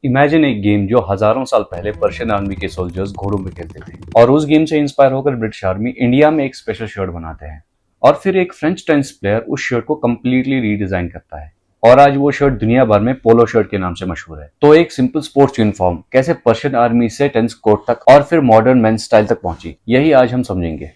Imagine एक game जो हजारों साल पहले पर्शियन आर्मी के सोल्जर्स घोड़ों पे खेलते थे और उस गेम से इंस्पायर होकर ब्रिटिश आर्मी इंडिया में एक स्पेशल शर्ट बनाते हैं और फिर एक फ्रेंच टेनिस प्लेयर उस शर्ट को कम्प्लीटली रीडिजाइन करता है और आज वो शर्ट दुनिया भर में पोलो शर्ट के नाम से मशहूर है। तो एक सिंपल स्पोर्ट्स यूनिफॉर्म कैसे पर्शियन आर्मी से टेनिस कोर्ट तक और फिर मॉडर्न मेंस स्टाइल तक पहुंची, यही आज हम समझेंगे।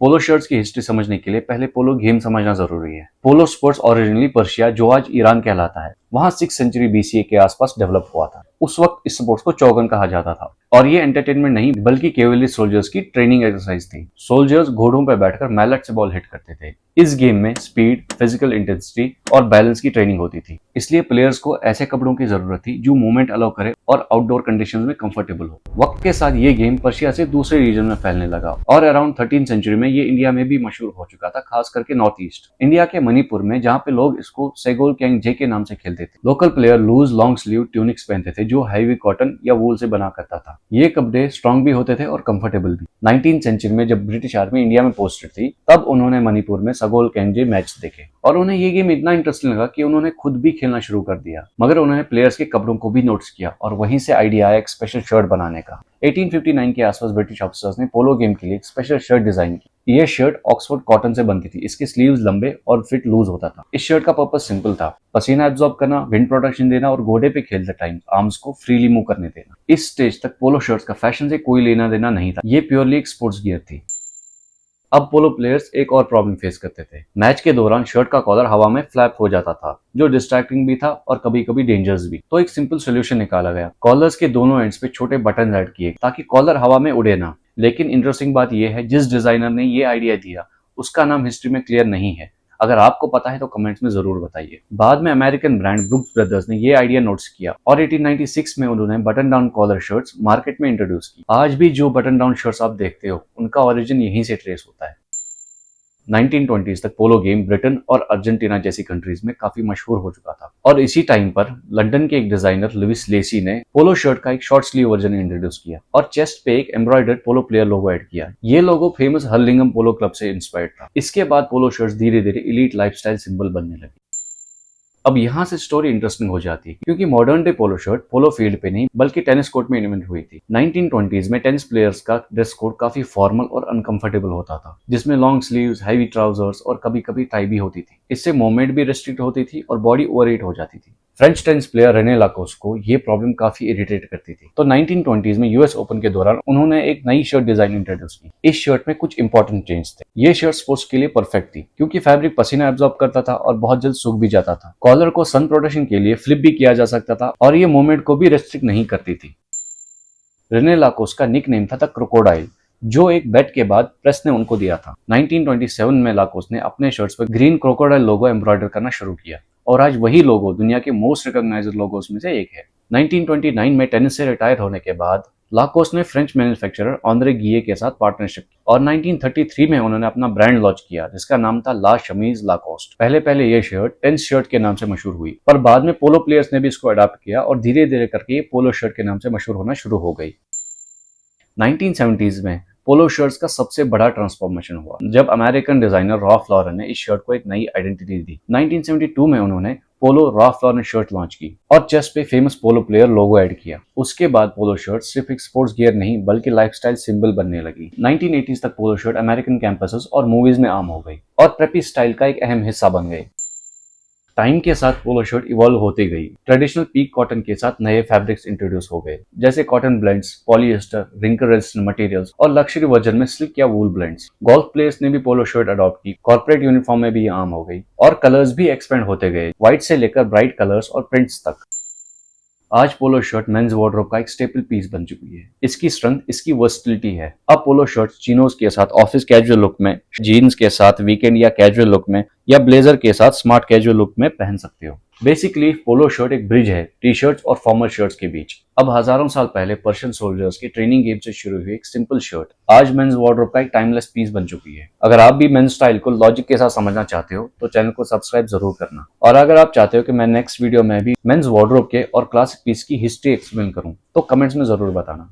पोलो शर्ट्स की हिस्ट्री समझने के लिए पहले पोलो गेम समझना जरूरी है। पोलो स्पोर्ट्स ओरिजिनली पर्शिया, जो आज ईरान कहलाता है, वहां 6th सेंचुरी BCE के आसपास डेवलप हुआ था। उस वक्त इस स्पोर्ट्स को चौगन कहा जाता था और ये एंटरटेनमेंट नहीं बल्कि कैवेलरी सोल्जर्स की ट्रेनिंग एक्सरसाइज थी। सोल्जर्स घोड़ों पर बैठकर मैलेट से बॉल हिट करते थे। इस गेम में स्पीड, फिजिकल इंटेंसिटी और बैलेंस की ट्रेनिंग होती थी, इसलिए प्लेयर्स को ऐसे कपड़ों की जरूरत थी जो मूवमेंट अलाउ करे और आउटडोर कंडीशंस में कंफर्टेबल हो। वक्त के साथ ये गेम पर्शिया से दूसरे रीजन में फैलने लगा और अराउंड 13th सेंचुरी में ये इंडिया में भी मशहूर हो चुका था, खास करके नॉर्थ ईस्ट इंडिया के मणिपुर में, जहाँ पे लोग इसको सेगोल केंगजे के नाम से खेलते थे। Local player loose long sleeve tunics पहनते थे जो हैवी कॉटन या वूल से बना करता था। ये कपड़े स्ट्रॉन्ग भी होते थे और कंफर्टेबल भी। 19th सेंचुरी में जब ब्रिटिश आर्मी इंडिया में पोस्टेड थी, तब उन्होंने मणिपुर में सगोल केंगजे मैच देखे और उन्हें ये गेम इतना इंटरेस्टिंग लगा कि उन्होंने खुद भी खेलना शुरू कर दिया। मगर उन्होंने प्लेयर्स के कपड़ों को भी नोटिस किया और वहीं से आइडिया आया एक स्पेशल शर्ट बनाने का। 1859 के आसपास ब्रिटिश ऑफिसर्स ने पोलो गेम के लिए एक स्पेशल शर्ट डिजाइन की। ये शर्ट ऑक्सफोर्ड कॉटन से बनती थी। इसके स्लीव्स लंबे और फिट लूज होता था। इस शर्ट का पर्पस सिंपल था, पसीना एब्जॉर्ब करना, विंड प्रोटेक्शन देना और घोड़े पे खेलते टाइम आर्म्स को फ्रीली मूव करने देना। इस स्टेज तक पोलो शर्ट्स का फैशन से कोई लेना देना नहीं था, ये प्योरली एक स्पोर्ट्स गियर थी। अब पोलो प्लेयर्स एक और प्रॉब्लम फेस करते थे। मैच के दौरान शर्ट का कॉलर हवा में फ्लैप हो जाता था, जो डिस्ट्रैक्टिंग भी था और कभी कभी डेंजरस भी। तो एक सिंपल सोल्यूशन निकाला गया। कॉलर्स के दोनों एंड्स पे छोटे बटन ऐड किए ताकि कॉलर हवा में उड़े ना। लेकिन इंटरेस्टिंग बात यह है, जिस डिजाइनर ने ये आइडिया दिया उसका नाम हिस्ट्री में क्लियर नहीं है। अगर आपको पता है तो कमेंट्स में जरूर बताइए। बाद में अमेरिकन ब्रांड ब्रुक्स ब्रदर्स ने ये आइडिया नोट्स किया और 1896 में उन्होंने button down collar shirts market में इंट्रोड्यूस की। आज भी जो बटन डाउन शर्ट्स आप देखते हो उनका ओरिजिन यहीं से ट्रेस होता है। 1920s तक पोलो गेम ब्रिटेन और अर्जेंटीना जैसी कंट्रीज में काफी मशहूर हो चुका था और इसी टाइम पर लंदन के एक डिजाइनर लुइस लेसी ने पोलो शर्ट का एक शॉर्ट स्लीव वर्जन इंट्रोड्यूस किया और चेस्ट पे एक एम्ब्रॉयडर्ड पोलो प्लेयर लोगो ऐड किया। ये लोगो फेमस हर्लिंगम पोलो क्लब से इंस्पायर्ड था। इसके बाद पोलो शर्ट्स धीरे धीरे इलीट लाइफस्टाइल सिंबल बनने लगे। अब यहाँ से स्टोरी इंटरेस्टिंग हो जाती है क्योंकि मॉडर्न डे पोलो शर्ट पोलो फील्ड पे नहीं बल्कि टेनिस कोर्ट में इन्वेंट हुई थी। 1920s में टेनिस प्लेयर्स का ड्रेस कोड काफी फॉर्मल और अनकंफर्टेबल होता था, जिसमें लॉन्ग स्लीव्स, हैवी ट्राउजर्स और कभी कभी टाई भी होती थी। इससे मूवमेंट भी रिस्ट्रिक्ट होती थी और बॉडी ओवरवेट हो जाती थी। फ्रेंच टेनिस प्लेयर रेने लाकोस को ये प्रॉब्लम काफी इरिटेट करती थी, तो 1920s में US ओपन के दौरान उन्होंने एक नई शर्ट डिजाइन इंट्रोड्यूस की। इस शर्ट में कुछ इंपॉर्टेंट चेंज थे। ये शर्ट स्पोर्ट्स के लिए परफेक्ट थी क्योंकि फैब्रिक पसीना एब्जॉर्ब करता था और बहुत जल्द सूख भी जाता था। कॉलर को सन प्रोटेक्शन के लिए फ्लिप भी किया जा सकता था और ये मूवमेंट को भी रेस्ट्रिक्ट नहीं करती थी। रेने लाकोस का निक नेम था द क्रोकोडाइल, जो एक बेट के बाद प्रेस ने उनको दिया था। 1927 में लाकोस ने अपने शर्ट्स पर ग्रीन क्रोकोडाइल लोगो एम्ब्रॉयडर करना शुरू किया और आज वही लोगो दुनिया के मोस्ट रिकॉग्नाइज्ड लोगोस में से एक है। 1929 में टेनिस से रिटायर होने के बाद लाकोस ने फ्रेंच मैन्युफैक्चरर ऑन्द्रे गिये के साथ पार्टनरशिप की और 1933 में उन्होंने अपना ब्रांड लॉन्च किया जिसका नाम था ला शमीज लाकोस्ट। पहले ये शर्ट टेनिस शर्ट के नाम से मशहूर हुई, पर बाद में पोलो प्लेयर्स ने भी इसको अडॉप्ट किया और धीरे धीरे करके ये पोलो शर्ट के नाम से मशहूर होना शुरू हो गई। 1970s में पोलो शर्ट्स का सबसे बड़ा ट्रांसफॉर्मेशन हुआ जब अमेरिकन डिजाइनर रॉल्फ लॉरेन ने इस शर्ट को एक नई आइडेंटिटी दी। 1972 में उन्होंने पोलो रॉल्फ लॉरेन शर्ट लॉन्च की और चेस्ट पे फेमस पोलो प्लेयर लोगो ऐड किया। उसके बाद पोलो शर्ट सिर्फ एक स्पोर्ट्स गियर नहीं बल्कि लाइफस्टाइल सिंबल बनने लगी। 1980s तक पोलो शर्ट अमेरिकन कैंपसेस और मूवीज में आम हो गई और प्रेपी स्टाइल का एक अहम हिस्सा बन गई। टाइम के साथ पोलो शर्ट इवॉल्व होती गई। ट्रेडिशनल पीक कॉटन के साथ नए फैब्रिक्स इंट्रोड्यूस हो गए जैसे cotton blends, polyester, wrinkle resistant materials और लग्जरी वर्जन में सिल्क या वूल ब्लेंड्स। गोल्फ प्लेयर्स ने भी पोलो शर्ट अडॉप्ट की। कॉर्पोरेट यूनिफॉर्म में भी ये आम हो गई और कलर्स भी एक्सपेंड होते गए, व्हाइट से लेकर ब्राइट कलर्स और प्रिंट्स तक। आज पोलो शर्ट मेंस वार्डरोब का एक स्टेपल पीस बन चुकी है। इसकी स्ट्रेंथ इसकी वर्सटिलिटी है। अब पोलो शर्ट चिनोज के साथ ऑफिस कैजुअल लुक में, जीन्स के साथ वीकेंड या कैजुअल लुक में या ब्लेजर के साथ स्मार्ट कैजुअल लुक में पहन सकते हो। बेसिकली पोलो शर्ट एक ब्रिज है टी शर्ट्स और फॉर्मल शर्ट्स के बीच। अब हजारों साल पहले पर्शियन सोल्जर्स की ट्रेनिंग गेम से शुरू हुई एक सिंपल शर्ट आज मेंस वार्डरोब का एक टाइमलेस पीस बन चुकी है। अगर आप भी मेंस स्टाइल को लॉजिक के साथ समझना चाहते हो तो चैनल को सब्सक्राइब जरूर करना, और अगर आप चाहते हो कि मैं नेक्स्ट वीडियो में भी मेंस वार्डरोब के और क्लासिक पीस की हिस्ट्री एक्सप्लेन करूं तो कमेंट्स में जरूर बताना।